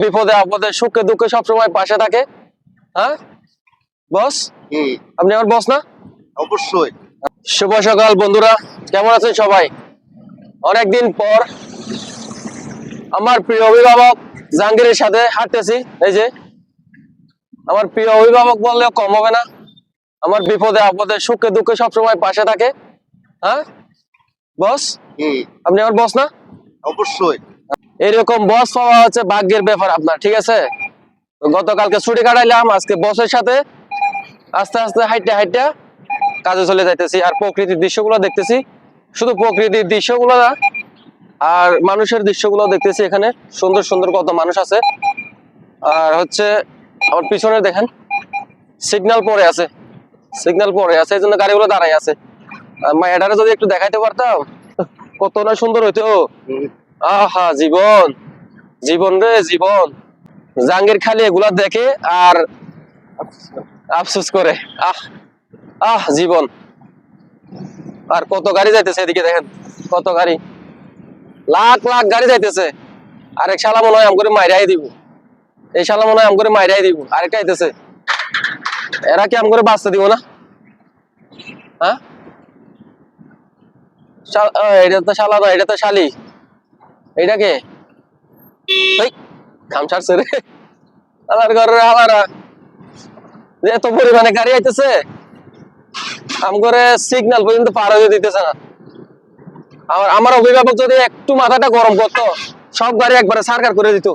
বিপদে আপদে সুখে দুঃখে সবসময় পাশে থাকে। হ্যাঁ বস, আপনি আমার বস না? অবশ্যই। শুভ সকাল বন্ধুরা, কেমন আছেন সবাই? অনেকদিন পর আমার প্রিয় অভিভাবক জাহাঙ্গীরের সাথে হাঁটতেছি। এই যে আমার প্রিয় অভিভাবক বললেও কম হবে না। আমার বিপদে আপদে সুখে দুঃখে সবসময় পাশে থাকে। হ্যাঁ বস, আপনি আমার বস না? অবশ্যই। এরকম বস পাওয়া হচ্ছে ভাগ্যের ব্যাপার আপনার, ঠিক আছে? গতকালকে ছুটি কাটাইলাম, আজকে বসের সাথে আস্তে আস্তে হাইটে হাইটে কাজে চলে যাইতেছি। আর প্রকৃতির দৃশ্যগুলো দেখতেছি, শুধু প্রকৃতির দৃশ্যগুলো না, আর মানুষের দৃশ্যগুলো দেখতেছি। এখানে সুন্দর সুন্দর কত মানুষ আছে। আর হচ্ছে আমার পিছনে দেখেন সিগন্যাল পড়ে আছে, সিগন্যাল পড়ে আছে, এই জন্য গাড়িগুলো দাঁড়াই আছে। এটারে যদি একটু দেখাইতে পারতাম কত না সুন্দর হইতো। আহা জীবন, জীবন রে জীবন। জাহাঙ্গীর খালি এগুলা দেখে আর আফসোস করে। আহ আহ জীবন। আর কত গাড়ি যাইতেছে এদিকে, দেখেন কত গাড়ি, লাখ লাখ গাড়ি যাইতেছে। আরেক শালা মনে হয় আম করে মাইরাই দিব, এই শালা মনে হয় আম করে মাইরাই দিব। আরেকটা আইতেছে, এরা কি আম করে বাঁচতে দিব না? হ্যাঁ এটা তো শালা না, এটা তো শালি। এইটা কে? কাম ছাড়ছে রে আমার ঘরের আলারা। এত পরিমাণে গাড়ি আইতেছে, আম করে সিগন্যাল পর্যন্ত পার হয়ে দিতেছে না। আমার অভিভাবক যদি একটু মাথাটা গরম করতো, সব গাড়ি একবারে সার্কার করে দিত।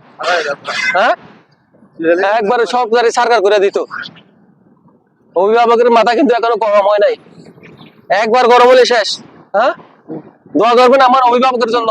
হ্যাঁ একবারে সব গাড়ি সার্কার করে দিত। অভিভাবকের মাথা কিন্তু এখনো গরম হয় নাই, একবার গরম হলে শেষ। হ্যাঁ দোয়া করবেন আমার অভিভাবকের জন্য।